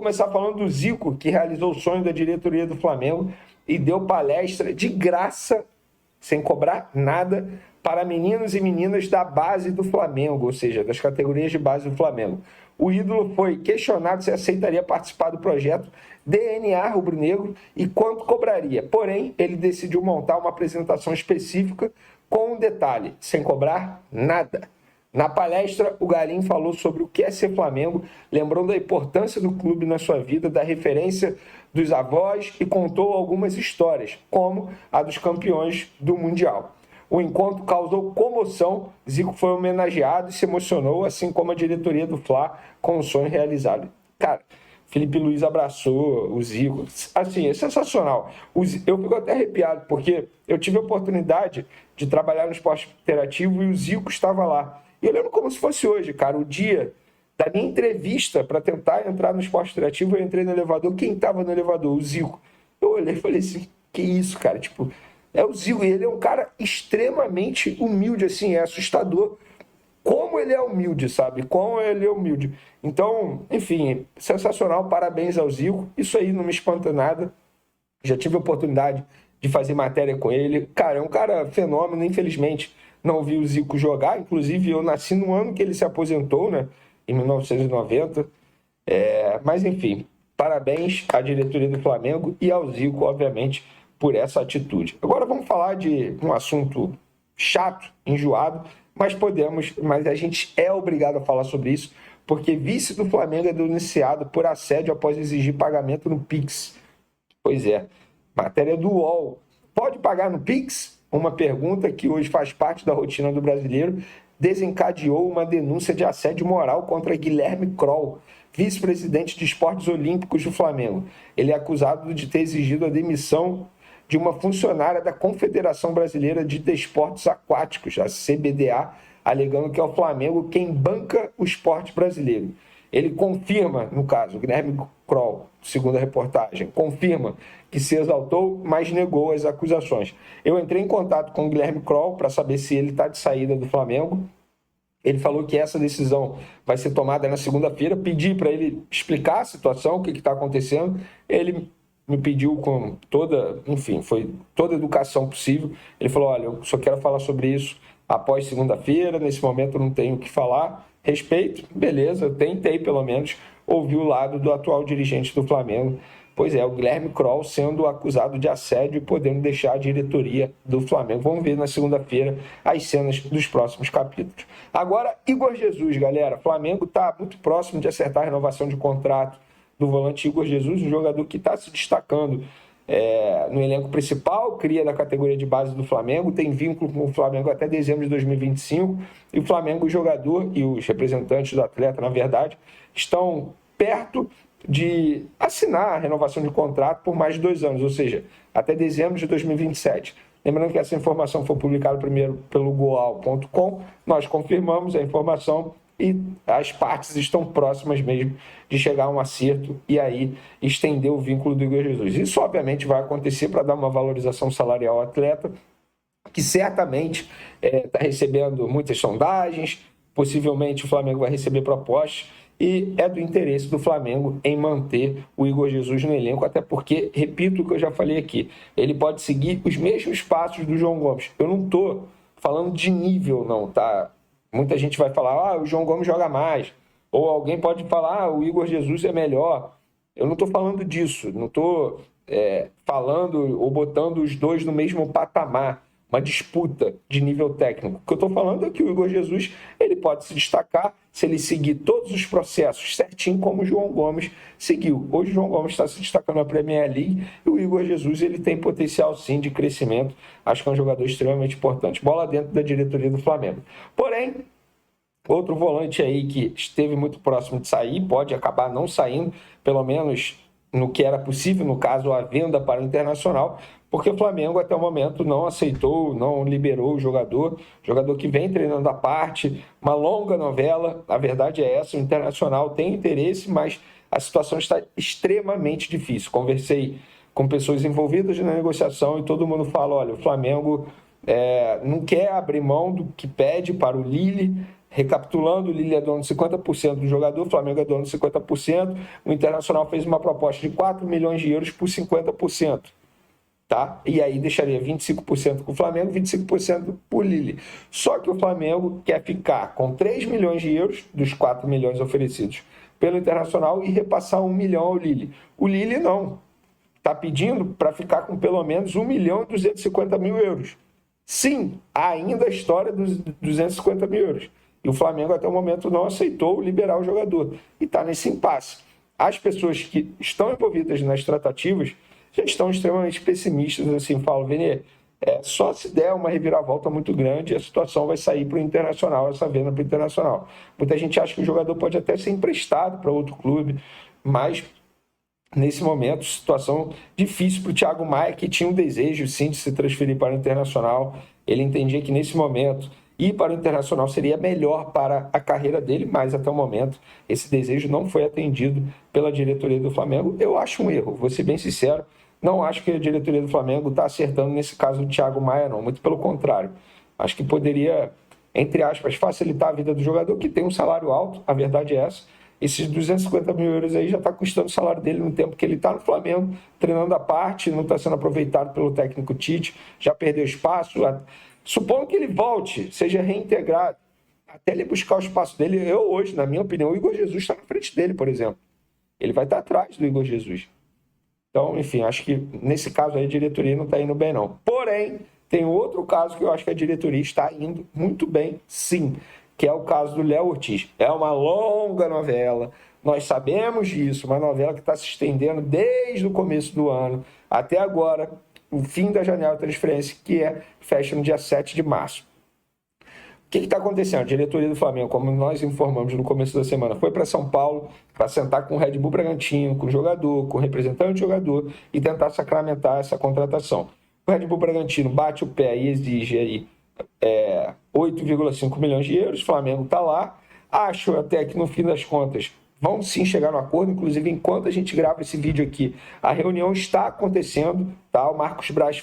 começar falando do Zico, que realizou o sonho da diretoria do Flamengo e deu palestra de graça, sem cobrar nada, para meninos e meninas da base do Flamengo, ou seja, das categorias de base do Flamengo. O ídolo foi questionado se aceitaria participar do projeto DNA Rubro-Negro e quanto cobraria. Porém, ele decidiu montar uma apresentação específica com um detalhe, sem cobrar nada. Na palestra, o Garim falou sobre o que é ser Flamengo, lembrou da importância do clube na sua vida, da referência dos avós e contou algumas histórias, como a dos campeões do Mundial. O encontro causou comoção, Zico foi homenageado e se emocionou, assim como a diretoria do Fla, com o sonho realizado. Cara, Felipe Luiz abraçou o Zico, assim, é sensacional. Eu fico até arrepiado, porque eu tive a oportunidade de trabalhar no esporte interativo e o Zico estava lá. E eu lembro como se fosse hoje, cara, o dia da minha entrevista para tentar entrar no esporte interativo, eu entrei no elevador, quem estava no elevador? O Zico. Eu olhei e falei assim, que isso, cara, tipo... É o Zico, e ele é um cara extremamente humilde, assim, é assustador como ele é humilde, sabe? Como ele é humilde. Então, enfim, sensacional, parabéns ao Zico. Isso aí não me espanta nada. Já tive a oportunidade de fazer matéria com ele. Cara, é um cara fenômeno, infelizmente. Não vi o Zico jogar, inclusive eu nasci no ano que ele se aposentou, né? Em 1990. Mas, enfim, parabéns à diretoria do Flamengo e ao Zico, obviamente, por essa atitude. Agora vamos falar de um assunto chato, enjoado, mas a gente é obrigado a falar sobre isso, porque vice do Flamengo é denunciado por assédio após exigir pagamento no Pix. Pois é, matéria do UOL. Pode pagar no Pix? Uma pergunta que hoje faz parte da rotina do brasileiro desencadeou uma denúncia de assédio moral contra Guilherme Kroll, vice-presidente de esportes olímpicos do Flamengo. Ele é acusado de ter exigido a demissão de uma funcionária da Confederação Brasileira de Desportos Aquáticos, a CBDA, alegando que é o Flamengo quem banca o esporte brasileiro. Ele confirma, no caso, Guilherme Kroll, segundo a reportagem, confirma que se exaltou, mas negou as acusações. Eu entrei em contato com o Guilherme Kroll para saber se ele está de saída do Flamengo. Ele falou que essa decisão vai ser tomada na segunda-feira. Pedi para ele explicar a situação, o que está acontecendo. Ele me pediu com toda, enfim, foi toda a educação possível. Ele falou, olha, eu só quero falar sobre isso após segunda-feira, nesse momento eu não tenho o que falar. Respeito, beleza, eu tentei pelo menos ouvir o lado do atual dirigente do Flamengo. Pois é, o Guilherme Kroll sendo acusado de assédio e podendo deixar a diretoria do Flamengo. Vamos ver na segunda-feira as cenas dos próximos capítulos. Agora, Igor Jesus, galera. O Flamengo está muito próximo de acertar a renovação de contrato do volante Igor Jesus, um jogador que está se destacando no elenco principal, cria da categoria de base do Flamengo, tem vínculo com o Flamengo até dezembro de 2025, e o Flamengo, o jogador e os representantes do atleta, na verdade, estão perto de assinar a renovação de contrato por mais de 2 anos, ou seja, até dezembro de 2027. Lembrando que essa informação foi publicada primeiro pelo Goal.com, nós confirmamos a informação e as partes estão próximas mesmo de chegar a um acerto e aí estender o vínculo do Igor Jesus. Isso, obviamente, vai acontecer para dar uma valorização salarial ao atleta, que certamente está recebendo muitas sondagens, possivelmente o Flamengo vai receber propostas, e é do interesse do Flamengo em manter o Igor Jesus no elenco, até porque, repito o que eu já falei aqui, ele pode seguir os mesmos passos do João Gomes. Eu não estou falando de nível, não, tá? Muita gente vai falar, o João Gomes joga mais. Ou alguém pode falar, o Igor Jesus é melhor. Eu não estou falando disso. Não estou falando ou botando os dois no mesmo patamar. Uma disputa de nível técnico. O que eu estou falando é que o Igor Jesus ele pode se destacar se ele seguir todos os processos certinho como o João Gomes seguiu. Hoje o João Gomes está se destacando na Premier League e o Igor Jesus ele tem potencial sim de crescimento. Acho que é um jogador extremamente importante. Bola dentro da diretoria do Flamengo. Porém, outro volante aí que esteve muito próximo de sair, pode acabar não saindo, pelo menos no que era possível, no caso a venda para o Internacional, porque o Flamengo até o momento não aceitou, não liberou o jogador que vem treinando à parte, uma longa novela, a verdade é essa, o Internacional tem interesse, mas a situação está extremamente difícil. Conversei com pessoas envolvidas na negociação e todo mundo fala, olha, o Flamengo não quer abrir mão do que pede para o Lille, Recapitulando, o Lille é dono de 50% do jogador, o Flamengo é dono de 50%, o Internacional fez uma proposta de 4 milhões de euros por 50%. Tá? E aí deixaria 25% com o Flamengo, 25% para o Lille. Só que o Flamengo quer ficar com 3 milhões de euros dos 4 milhões oferecidos pelo Internacional e repassar 1 milhão ao Lille. O Lille não. Está pedindo para ficar com pelo menos 1 milhão e 250 mil euros. Sim, há ainda a história dos 250 mil euros. E o Flamengo até o momento não aceitou liberar o jogador. E está nesse impasse. As pessoas que estão envolvidas nas tratativas já estão extremamente pessimistas, assim, falam, Vene, só se der uma reviravolta muito grande, a situação vai sair para o Internacional, essa venda para o Internacional. Muita gente acha que o jogador pode até ser emprestado para outro clube, mas nesse momento, situação difícil para o Thiago Maia, que tinha um desejo, sim, de se transferir para o Internacional. Ele entendia que nesse momento ir para o Internacional seria melhor para a carreira dele, mas até o momento esse desejo não foi atendido pela diretoria do Flamengo. Eu acho um erro, vou ser bem sincero. Não acho que a diretoria do Flamengo está acertando nesse caso do Thiago Maia, não. Muito pelo contrário. Acho que poderia, entre aspas, facilitar a vida do jogador, que tem um salário alto, a verdade é essa. Esses 250 mil euros aí já está custando o salário dele no tempo que ele está no Flamengo, treinando à parte, não está sendo aproveitado pelo técnico Tite, já perdeu espaço. Supondo que ele volte, seja reintegrado, até ele buscar o espaço dele, eu hoje, na minha opinião, o Igor Jesus está na frente dele, por exemplo. Ele vai estar atrás do Igor Jesus. Então, enfim, acho que nesse caso aí a diretoria não está indo bem, não. Porém, tem outro caso que eu acho que a diretoria está indo muito bem, sim, que é o caso do Léo Ortiz. É uma longa novela, nós sabemos disso, uma novela que está se estendendo desde o começo do ano até agora, o fim da janela de transferência, que fecha no dia 7 de março. O que está acontecendo? A diretoria do Flamengo, como nós informamos no começo da semana, foi para São Paulo para sentar com o Red Bull Bragantino, com o jogador, com o representante do jogador e tentar sacramentar essa contratação. O Red Bull Bragantino bate o pé e exige aí 8,5 milhões de euros. O Flamengo está lá. Acho até que no fim das contas vão sim chegar no acordo. Inclusive, enquanto a gente grava esse vídeo aqui, a reunião está acontecendo. Tá? O Marcos Braz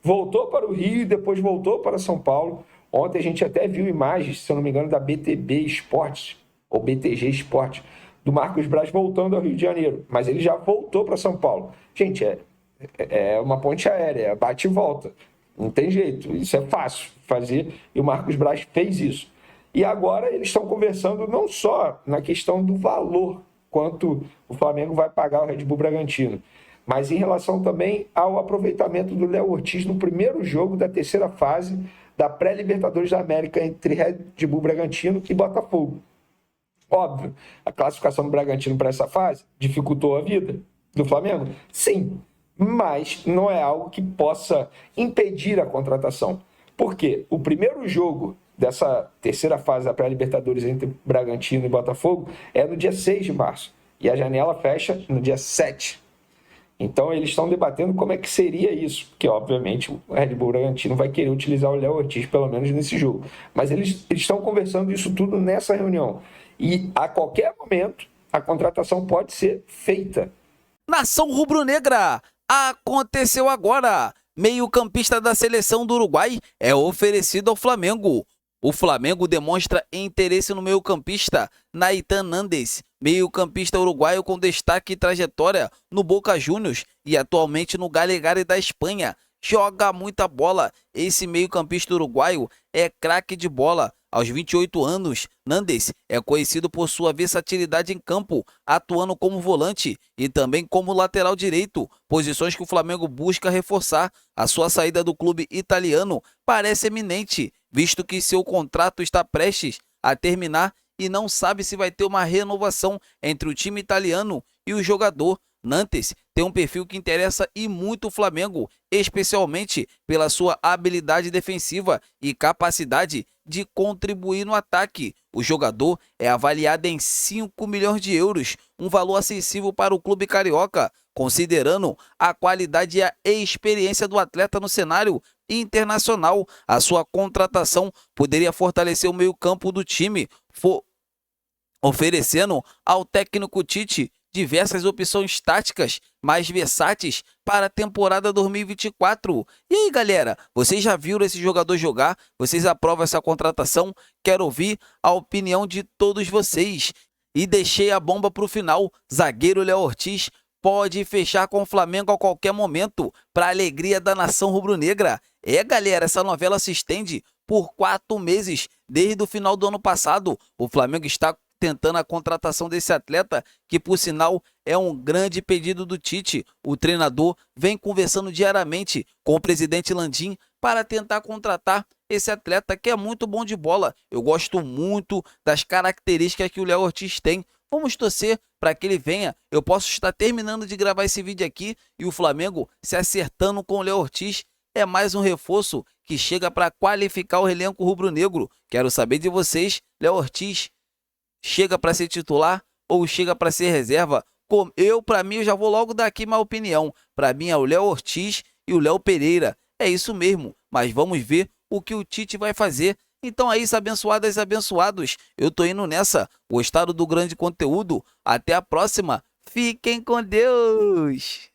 voltou para o Rio e depois voltou para São Paulo. Ontem a gente até viu imagens, se eu não me engano, da BTB Esportes, ou BTG Esportes, do Marcos Braz voltando ao Rio de Janeiro. Mas ele já voltou para São Paulo. Gente, é uma ponte aérea, bate e volta. Não tem jeito, isso é fácil fazer. E o Marcos Braz fez isso. E agora eles estão conversando não só na questão do valor, quanto o Flamengo vai pagar o Red Bull Bragantino, mas em relação também ao aproveitamento do Léo Ortiz no primeiro jogo da terceira fase da pré-Libertadores da América entre Red Bull Bragantino e Botafogo. Óbvio, a classificação do Bragantino para essa fase dificultou a vida do Flamengo? Sim, mas não é algo que possa impedir a contratação. Por quê? O primeiro jogo dessa terceira fase da pré-Libertadores entre Bragantino e Botafogo é no dia 6 de março e a janela fecha no dia 7. Então, eles estão debatendo como é que seria isso, porque, obviamente, o Red Bull Bragantino vai querer utilizar o Léo Ortiz, pelo menos nesse jogo. Mas eles estão conversando isso tudo nessa reunião. E, a qualquer momento, a contratação pode ser feita. Nação rubro-negra, aconteceu agora. Meio-campista da seleção do Uruguai é oferecido ao Flamengo. O Flamengo demonstra interesse no meio-campista Nahitan Nández, meio-campista uruguaio com destaque e trajetória no Boca Juniors e atualmente no Cagliari da Espanha. Joga muita bola. Esse meio-campista uruguaio é craque de bola. Aos 28 anos, Nández é conhecido por sua versatilidade em campo, atuando como volante e também como lateral direito, posições que o Flamengo busca reforçar. A sua saída do clube italiano parece eminente, visto que seu contrato está prestes a terminar e não sabe se vai ter uma renovação entre o time italiano e o jogador. Nández tem um perfil que interessa e muito o Flamengo, especialmente pela sua habilidade defensiva e capacidade de contribuir no ataque. O jogador é avaliado em 5 milhões de euros, um valor acessível para o clube carioca, considerando a qualidade e a experiência do atleta no cenário internacional. A sua contratação poderia fortalecer o meio-campo do time, oferecendo ao técnico Tite diversas opções táticas mais versáteis para a temporada 2024. E aí, galera, vocês já viram esse jogador jogar? Vocês aprovam essa contratação? Quero ouvir a opinião de todos vocês. E deixei a bomba para o final. Zagueiro Léo Ortiz pode fechar com o Flamengo a qualquer momento, para a alegria da nação rubro-negra. Galera, essa novela se estende por 4 meses, desde o final do ano passado. O Flamengo está tentando a contratação desse atleta, que por sinal é um grande pedido do Tite. O treinador vem conversando diariamente com o presidente Landim para tentar contratar esse atleta, que é muito bom de bola. Eu gosto muito das características que o Léo Ortiz tem. Vamos torcer para que ele venha. Eu posso estar terminando de gravar esse vídeo aqui e o Flamengo se acertando com o Léo Ortiz. É mais um reforço que chega para qualificar o elenco rubro-negro. Quero saber de vocês, Léo Ortiz chega para ser titular ou chega para ser reserva? Para mim, eu já vou logo dar aqui minha opinião. Para mim é o Léo Ortiz e o Léo Pereira. É isso mesmo, mas vamos ver o que o Tite vai fazer. Então é isso, abençoadas e abençoados. Eu tô indo nessa. Gostaram do grande conteúdo? Até a próxima. Fiquem com Deus.